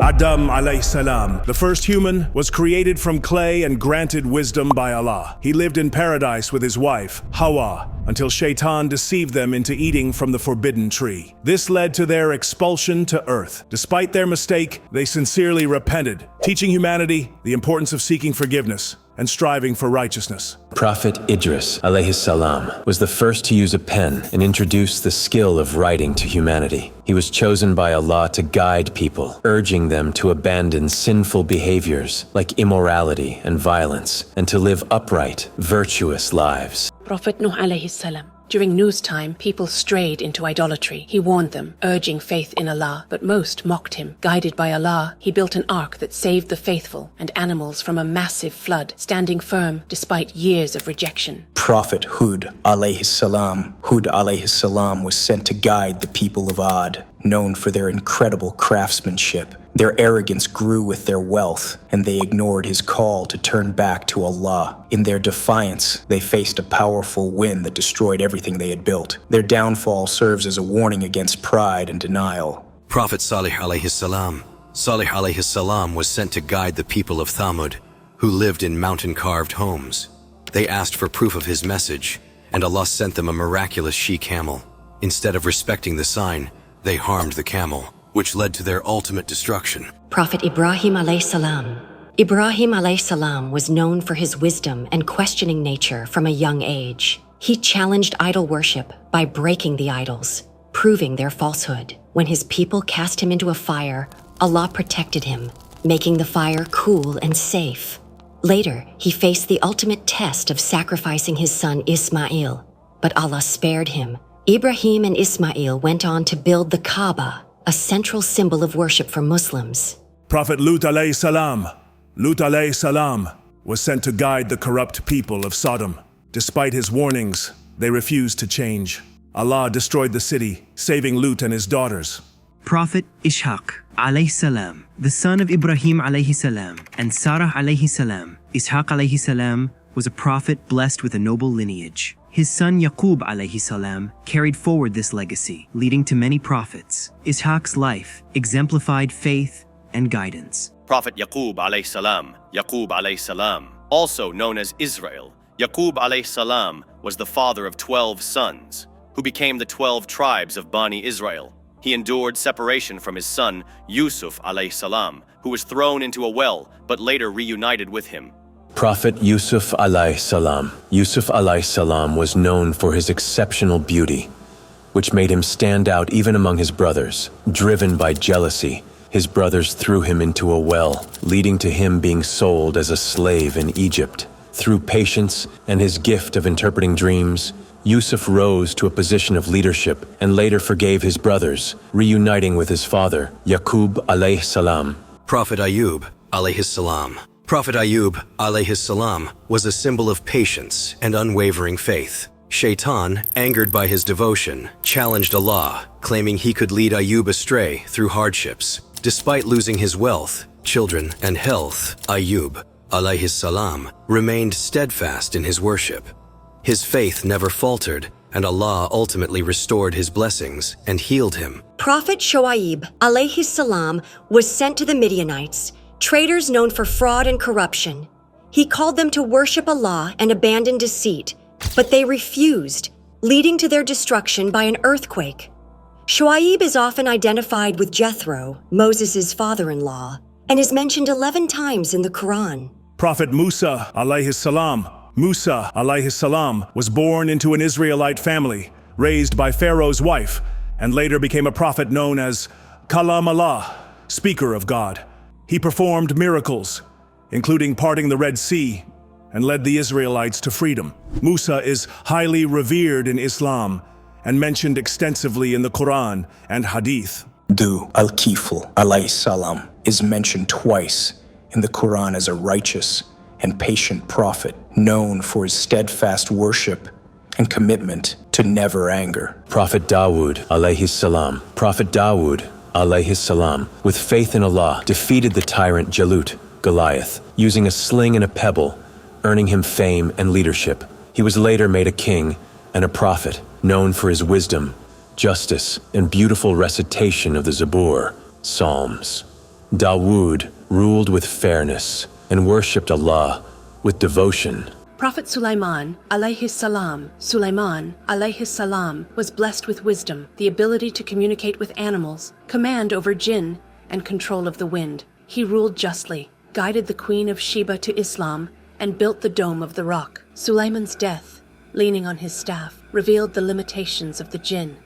Adam alayhi salam, the first human, was created from clay and granted wisdom by Allah. He lived in paradise with his wife, Hawa, until Shaitan deceived them into eating from the forbidden tree. This led to their expulsion to earth. Despite their mistake, they sincerely repented, teaching humanity the importance of seeking forgiveness and striving for righteousness. Prophet Idris alayhi salam was the first to use a pen and introduce the skill of writing to humanity. He was chosen by Allah to guide people, urging them to abandon sinful behaviors like immorality and violence, and to live upright, virtuous lives. Prophet Nuh alayhi salam. During Nuh's time, people strayed into idolatry. He warned them, urging faith in Allah, but most mocked him. Guided by Allah, he built an ark that saved the faithful and animals from a massive flood, standing firm despite years of rejection. Prophet Hud alayhi salam. Hud alayhi salam was sent to guide the people of Ad, known for their incredible craftsmanship. Their arrogance grew with their wealth, and they ignored his call to turn back to Allah. In their defiance, they faced a powerful wind that destroyed everything they had built. Their downfall serves as a warning against pride and denial. Prophet Salih alayhi salam. Salih alayhi salam was sent to guide the people of Thamud, who lived in mountain-carved homes. They asked for proof of his message, and Allah sent them a miraculous she-camel. Instead of respecting the sign, they harmed the camel, which led to their ultimate destruction. Prophet Ibrahim alayhi salam. Ibrahim alayhi salam was known for his wisdom and questioning nature from a young age. He challenged idol worship by breaking the idols, proving their falsehood. When his people cast him into a fire, Allah protected him, making the fire cool and safe. Later, he faced the ultimate test of sacrificing his son Ismail, but Allah spared him. Ibrahim and Ismail went on to build the Kaaba, a central symbol of worship for Muslims. Prophet Lut alayhi salam. Lut alayhi salam was sent to guide the corrupt people of Sodom. Despite his warnings, they refused to change. Allah destroyed the city, saving Lut and his daughters. Prophet Ishaq alayhi salam, the son of Ibrahim alayhi salam and Sarah alayhi salam. Ishaq alayhi salam was a prophet blessed with a noble lineage. His son Yaqub alayhi salam carried forward this legacy, leading to many prophets. Ishaq's life exemplified faith and guidance. Prophet Yaqub alayhi salam. Yaqub alayhi salam, also known as Israel. Yaqub alayhi salam was the father of 12 sons, who became the 12 tribes of Bani Israel. He endured separation from his son Yusuf alayhi salam, who was thrown into a well, but later reunited with him. Prophet Yusuf alayhi salam. Yusuf alayhi salam was known for his exceptional beauty, which made him stand out even among his brothers. Driven by jealousy, his brothers threw him into a well, leading to him being sold as a slave in Egypt. Through patience and his gift of interpreting dreams, Yusuf rose to a position of leadership and later forgave his brothers, reuniting with his father, Yaqub alayhi salam. Prophet Ayub alayhi salam. Prophet Ayub alayhi salam was a symbol of patience and unwavering faith. Shaitan, angered by his devotion, challenged Allah, claiming he could lead Ayub astray through hardships. Despite losing his wealth, children, and health, Ayub alayhi salam remained steadfast in his worship. His faith never faltered, and Allah ultimately restored his blessings and healed him. Prophet Shuaib alayhi salam was sent to the Midianites, traders known for fraud and corruption. He called them to worship Allah and abandon deceit, but they refused, leading to their destruction by an earthquake. Shuaib is often identified with Jethro, Moses' father-in-law, and is mentioned 11 times in the Quran. Prophet Musa alayhi salam. Musa alayhi salam was born into an Israelite family, raised by Pharaoh's wife, and later became a prophet known as Kalam Allah, speaker of God. He performed miracles, including parting the Red Sea, and led the Israelites to freedom. Musa is highly revered in Islam and mentioned extensively in the Quran and Hadith. Al-Kifl alayhi salam is mentioned twice in the Quran as a righteous and patient prophet, known for his steadfast worship and commitment to never anger. Prophet Dawud alayhi salam. Prophet Dawud alayhi salam, with faith in Allah, defeated the tyrant Jalut, Goliath, using a sling and a pebble, earning him fame and leadership. He was later made a king and a prophet, known for his wisdom, justice, and beautiful recitation of the Zabur, Psalms. Dawud ruled with fairness and worshipped Allah with devotion. Prophet Sulaiman alayhi salam was blessed with wisdom, the ability to communicate with animals, command over jinn, and control of the wind. He ruled justly, guided the Queen of Sheba to Islam, and built the Dome of the Rock. Sulaiman's death, leaning on his staff, revealed the limitations of the jinn,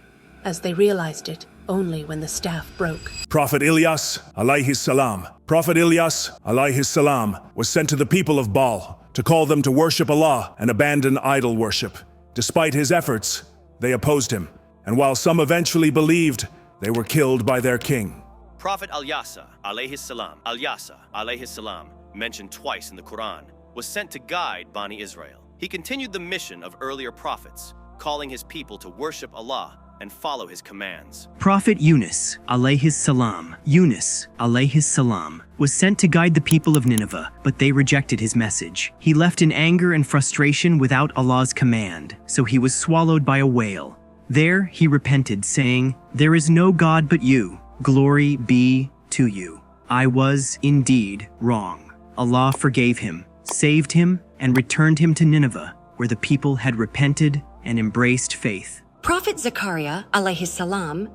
as they realized it only when the staff broke. Prophet Ilyas alayhi salam. Prophet Ilyas alayhi salam was sent to the people of Baal to call them to worship Allah and abandon idol worship. Despite his efforts, they opposed him, and while some eventually believed, they were killed by their king. Prophet Al-Yasa alayhi salam, Al-Yasa alayhi salam, mentioned twice in the Quran, was sent to guide Bani Israel. He continued the mission of earlier prophets, calling his people to worship Allah and follow his commands. Prophet Yunus alayhi salam. Yunus alayhi salam was sent to guide the people of Nineveh, but they rejected his message. He left in anger and frustration without Allah's command, so he was swallowed by a whale. There he repented, saying, "There is no God but you. Glory be to you. I was indeed wrong." Allah forgave him, saved him, and returned him to Nineveh, where the people had repented and embraced faith. Prophet Zakaria alayhi salam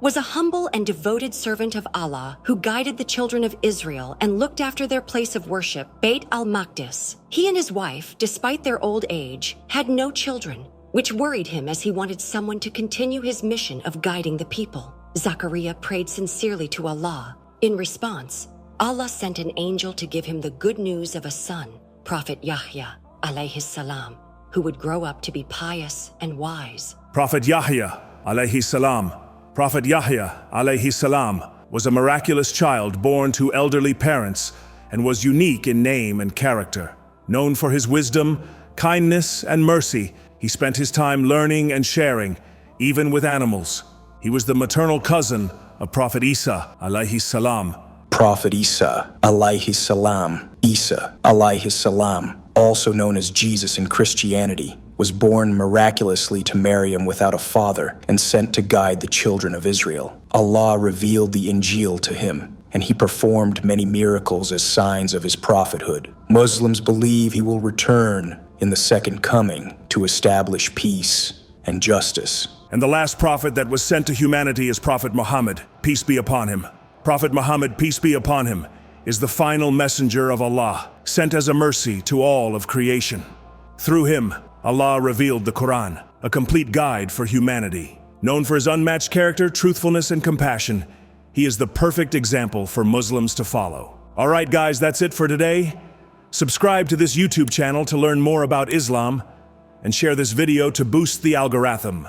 was a humble and devoted servant of Allah who guided the children of Israel and looked after their place of worship, Beit al-Maqdis. He and his wife, despite their old age, had no children, which worried him as he wanted someone to continue his mission of guiding the people. Zakaria prayed sincerely to Allah. In response, Allah sent an angel to give him the good news of a son, Prophet Yahya alayhi salam, who would grow up to be pious and wise. Prophet Yahya alayhi salam. Prophet Yahya alayhi salam was a miraculous child born to elderly parents and was unique in name and character. Known for his wisdom, kindness, and mercy, he spent his time learning and sharing, even with animals. He was the maternal cousin of Prophet Isa alayhi salam. Prophet Isa alayhi salam. Isa alayhi salam, also known as Jesus in Christianity, was born miraculously to Maryam without a father and sent to guide the children of Israel. Allah revealed the Injil to him, and he performed many miracles as signs of his prophethood. Muslims believe he will return in the second coming to establish peace and justice. And the last prophet that was sent to humanity is Prophet Muhammad, peace be upon him. Prophet Muhammad, peace be upon him, is the final messenger of Allah, sent as a mercy to all of creation. Through him, Allah revealed the Quran, a complete guide for humanity. Known for his unmatched character, truthfulness, and compassion, he is the perfect example for Muslims to follow. All right, guys, that's it for today. Subscribe to this YouTube channel to learn more about Islam, and share this video to boost the algorithm.